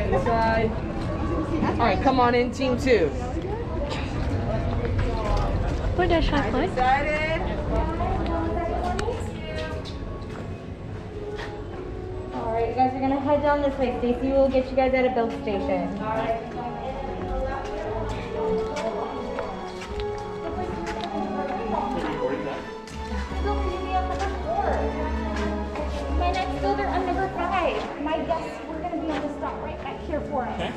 Inside. All right, come on in, team 2. What does I play? Excited? All right, you guys are gonna head down this way. Stacy will get you guys at a build station. All right. My next builder, I'm number 5. My guests, we're gonna be on the stop right back here for us. Okay.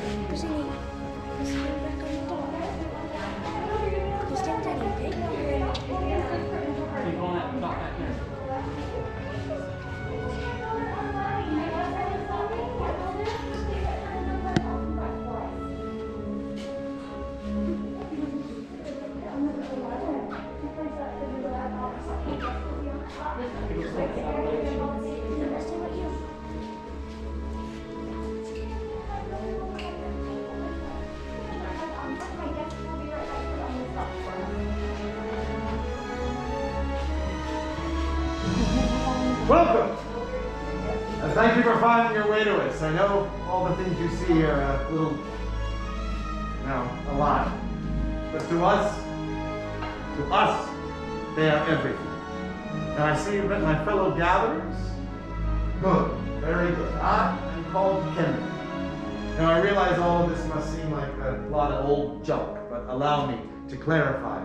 Welcome! And thank you for finding your way to us. I know all the things you see are a little, a lot. But to us, they are everything. And I see you've met my fellow gatherers. Good, very good. I am called Kendall. Now I realize all of this must seem like a lot of old junk, but allow me to clarify.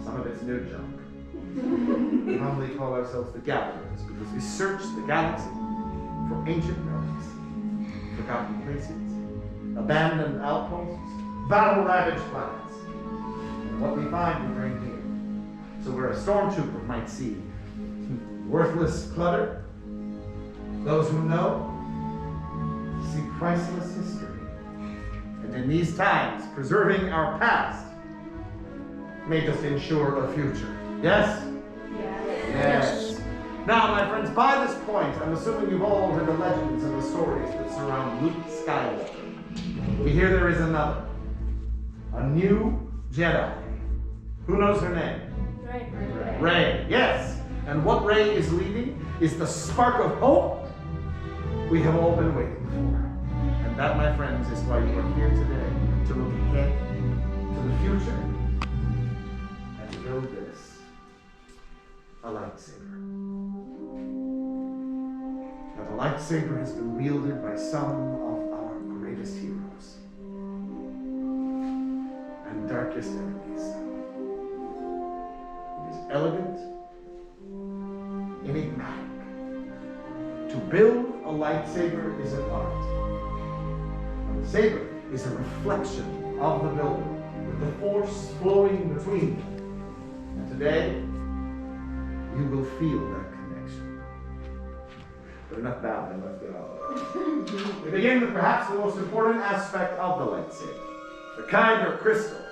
Some of it's new junk. We humbly call ourselves the Gatherers because we search the galaxy for ancient relics, forgotten places, abandoned outposts, battle-ravaged planets. And what we find, we bring here. So where a stormtrooper might see worthless clutter, those who know see priceless history. And in these times, preserving our past may just ensure a future. Yes? Yes. Now, my friends, by this point, I'm assuming you've all heard the legends and the stories that surround Luke Skywalker. We hear there is another. A new Jedi. Who knows her name? Rey. Yes. And what Rey is leading is the spark of hope we have all been waiting for. And that, my friends, is why you are here today, to look ahead to the future and to build this. A lightsaber. Now, the lightsaber has been wielded by some of our greatest heroes and darkest enemies. It is elegant, enigmatic. To build a lightsaber is an art. And the saber is a reflection of the builder, with the force flowing between them. And today, you will feel that connection. But enough babbling, let's get on. We begin with perhaps the most important aspect of the lightsaber, the kyber crystal,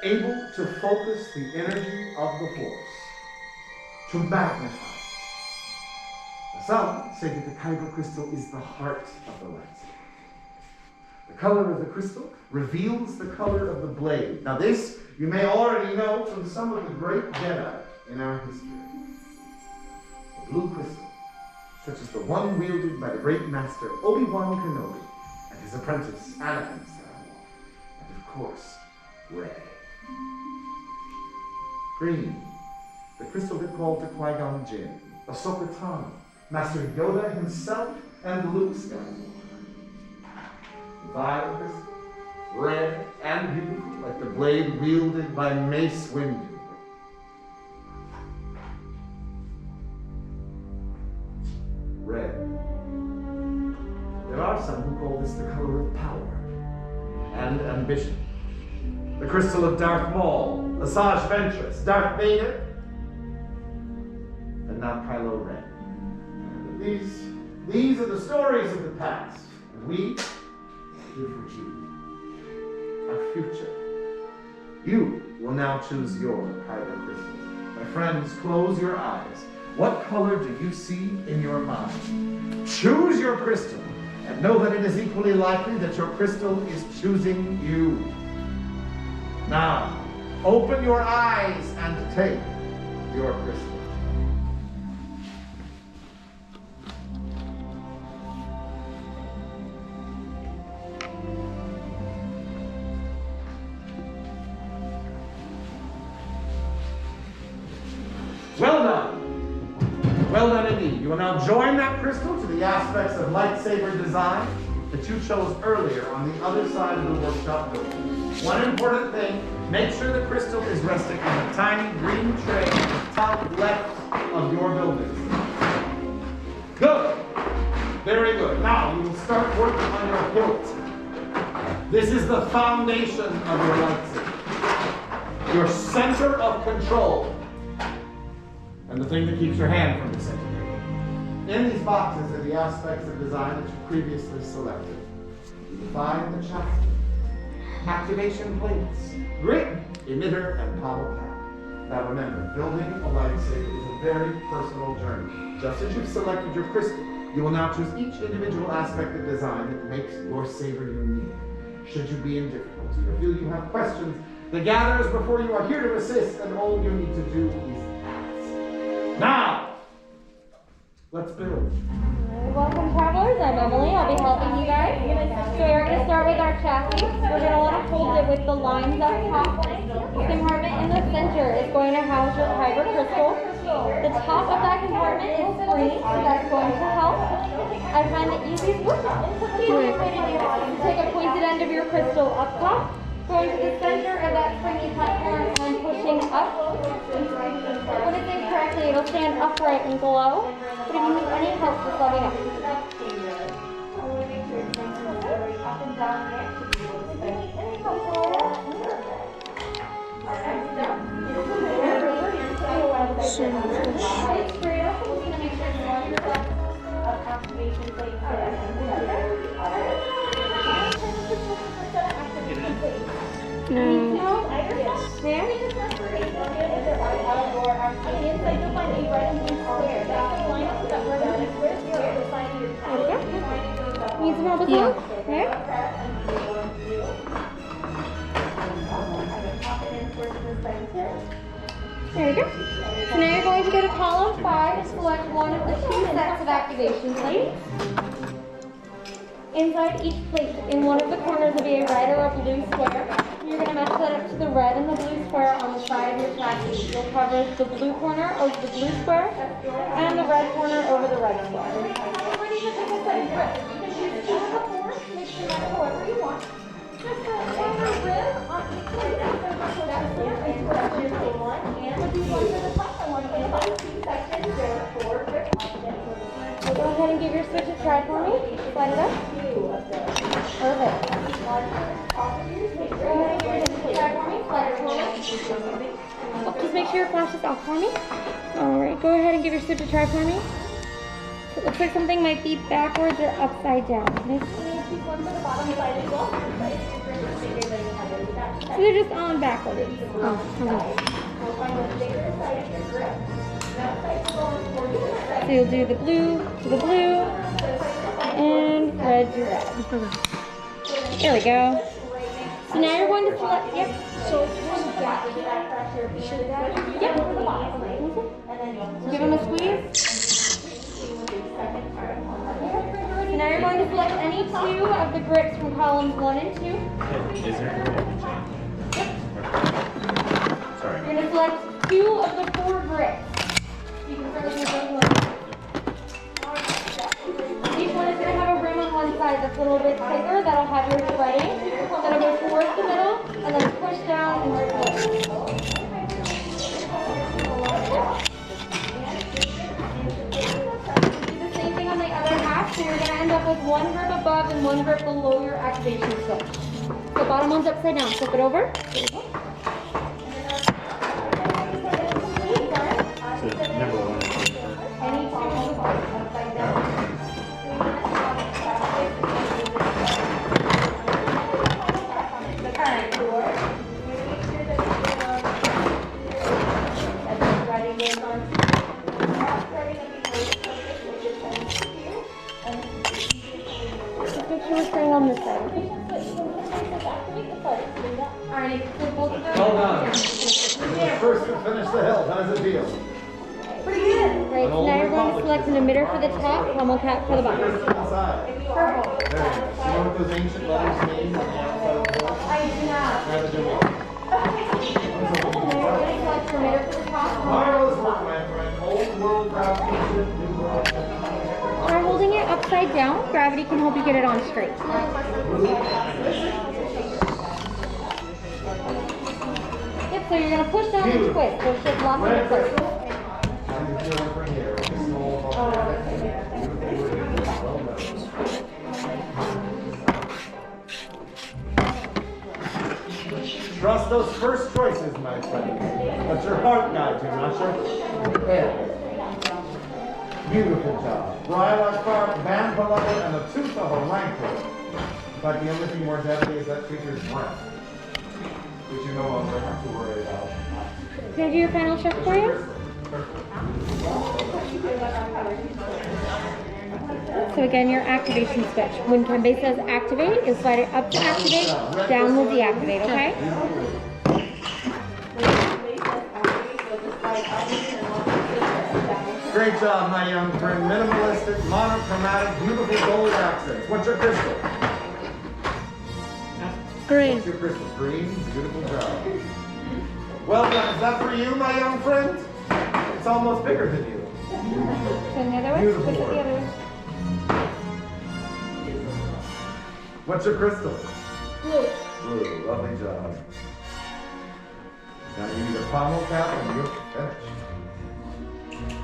able to focus the energy of the force, to magnify it. Some say that the kyber crystal is the heart of the lightsaber. The color of the crystal reveals the color of the blade. Now this, you may already know from some of the great Jedi in our history. Blue crystal, such as the one wielded by the great master Obi-Wan Kenobi and his apprentice Anakin Skywalker, and of course, Rey. Green, the crystal that called to Qui-Gon Jinn, Ahsoka Tano, Master Yoda himself, and Luke Skywalker. Violet crystal, red and beautiful, like the blade wielded by Mace Windu. Red. There are some who call this the color of power and ambition. The crystal of Darth Maul, Asajj Ventress, Darth Vader, and now Kylo Ren. But these are the stories of the past, and we live for you, our future. You will now choose your kyber crystal. My friends, close your eyes. What color do you see in your mind? Choose your crystal, and know that it is equally likely that your crystal is choosing you. Now, open your eyes and take your crystal. Well done indeed. You will now join that crystal to the aspects of lightsaber design that you chose earlier on the other side of the workshop building. One important thing, make sure the crystal is resting on a tiny green tray at the top left of your building. Good. Very good. Now you will start working on your hilt. This is the foundation of your lightsaber. Your center of control. And the thing that keeps your hand from disintegrating. In these boxes are the aspects of design that you previously selected. You define the chassis, activation plates, grip, emitter, and power pack. Now remember, building a lightsaber is a very personal journey. Just as you've selected your crystal, you will now choose each individual aspect of design that makes your saber unique. Should you be in difficulty or feel you have questions, the gatherers before you are here to assist, and all you need to do is ask. Now, let's build. Welcome, travelers. I'm Emily. I'll be helping you guys. So we're going to start with our chassis. We're going to want to hold it with the lines up top. The compartment in the center is going to house your kyber crystal. The top of that compartment is free, so that's going to help. I find the easiest way to do it is take a pointed end of your crystal up top, going to the center of that springy platform and pushing up. When it's in correctly, it'll stand upright and glow. But if you need any help, just let me know. No. There? Need some help with that? There? There we go. So now you're going to go to column 5 and select one of the 2 sets of activation plates. Inside each plate, in one of the corners will be a red or a blue square. You're going to match that up to the red and the blue square on the side of your chassis. You'll cover the blue corner over the blue square and the red corner over the red square. We're ready to pick a set of grips. You can choose 2 of the 4, mix them up however you want. Just a corner rib on each plate. So that's your one, and would be one for the top and one for the bottom. 2 sections, there are 4 grips. So go ahead and give your switch a try for me. Slide it up. Perfect. Go ahead and give your switch a try for me. Slide it forward. Oh, just make sure your flash is off for me. Alright, go ahead and give your switch a try for me. So it looks like something might be backwards or upside down. So they're just on backwards. Oh, okay. So you'll do the blue to the blue and red to red. There we go. So now you're going to select, yep. So yep. Give them a squeeze. So now you're going to select any 2 of the grips from columns 1 and 2. Is there a change? Yep. Sorry. You're going to select 2 of the 4 grips. You can start with your one. Each one is going to have a rim on one side that's a little bit thicker. That'll have your threading. That'll go towards the middle and then push down and reverse. Do the same thing on the other half. So you're going to end up with 1 grip above and 1 grip below your activation switch. The bottom one's upside down. Flip it over. There you go. So number 1 is Any 2 upside down. Just make sure we're staying on this side. Alright, flip both of them. Well done. First to finish the hilt. How does it feel? Pretty good. Right, so now you're going to select an emitter for the top, pommel cap for the bottom. Purple. There you go. You know what those ancient letters mean on the outside of the hilt? I do not. Neither do we. gonna select your emitter for the top. Marvelous work, my friend. Old world craftsmanship, new world. Try holding it upside down. Gravity can help you get it on straight. Yep, so you're gonna push down and twist. So shift lots of twist. Trust those first choices, my friend. Let your heart guide you, not your head. Beautiful job. Bryla Clark, Van Beloved, and the tooth of a rancor. In fact, the only thing more deadly is that creature's breath, which you no longer have to worry about. Can I do your final check for you? So again, your activation switch. When Kembe says activate, you slide it up to activate, down will deactivate, okay? Great job, my young friend. Minimalistic, monochromatic, beautiful gold accents. What's your crystal? Green. What's your crystal? Green. Beautiful job. Well done. Is that for you, my young friend? It's almost bigger than you. Turn the other way. Beautiful Push it work. the other way. What's your crystal? Blue. Blue. Lovely job. Now you need a pommel cap and you're finished.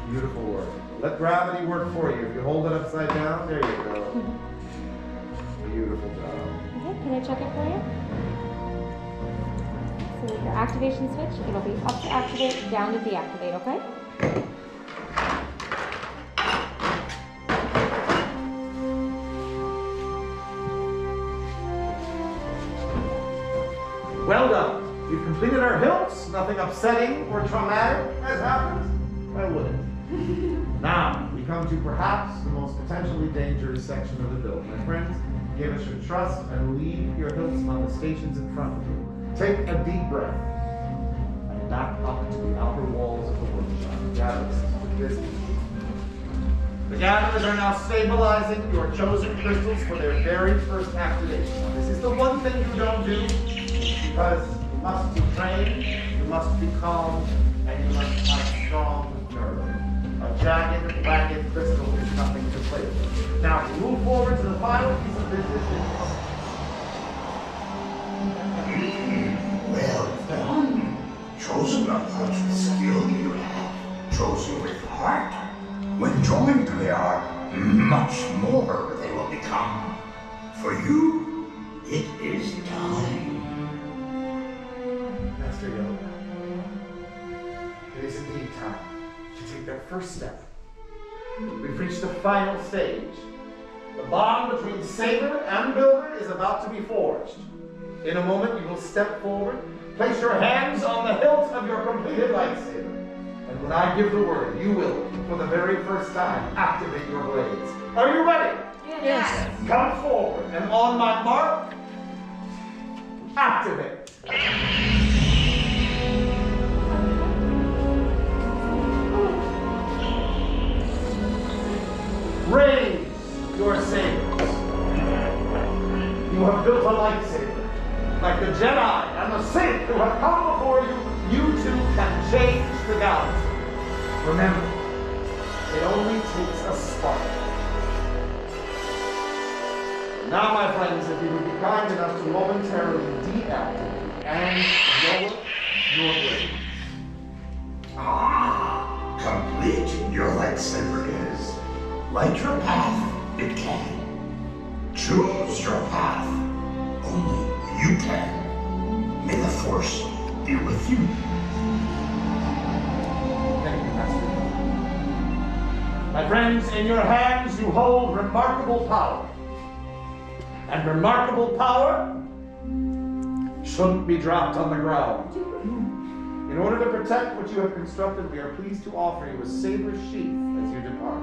Beautiful work. Let gravity work for you. If you hold it upside down, there you go. Beautiful job. Okay, can I check it for you? So with your activation switch, it'll be up to activate, down to deactivate, okay? Well done. We've completed our hilts. Nothing upsetting or traumatic has happened. I wouldn't. Now, we come to perhaps the most potentially dangerous section of the build. My friends, give us your trust and leave your hilts on the stations in front of you. Take a deep breath and back up to the outer walls of the workshop. Gatherers, with this. The gatherers are now stabilizing your chosen crystals for their very first activation. Now, this is the one thing you don't do because you must be trained, you must be calm, and you must have strong nerve. A jagged, ragged crystal is nothing to play with. Now, we move forward to the final piece of business. Well done. Chosen not much with skill you have. Chosen with heart. When joined, they are much more they will become. For you, it is time. Master Yoda, it is indeed time to take their first step. We've reached the final stage. The bond between Saber and Builder is about to be forged. In a moment, you will step forward, place your hands on the hilt of your completed lightsaber, and when I give the word, you will, for the very first time, activate your blades. Are you ready? Yes. Come forward, and on my mark, activate. Raise your sabers. You have built a lightsaber. Like the Jedi and the Sith who have come before you, you too can change the galaxy. Remember, it only takes a spark. Now, my friends, if you would be kind enough to momentarily deactivate and lower your blades. Ah, complete your lightsaber is. Light your path, it can. Choose your path, only you can. May the Force be with you. Thank you, Master. My friends, in your hands you hold remarkable power. And remarkable power shouldn't be dropped on the ground. In order to protect what you have constructed, we are pleased to offer you a saber sheath as you depart.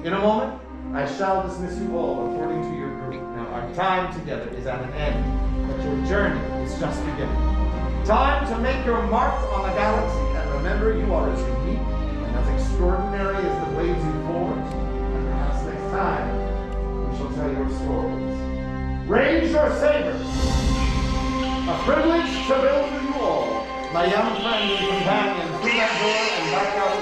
In a moment, I shall dismiss you all according to your group. Now, our time together is at an end, but your journey is just beginning. Time to make your mark on the galaxy, and remember, you are as unique and as extraordinary as the blades you forged. And perhaps next time, we shall tell your stories. Raise your sabers! A privilege to build with you all. my young friend and companion through that door and back out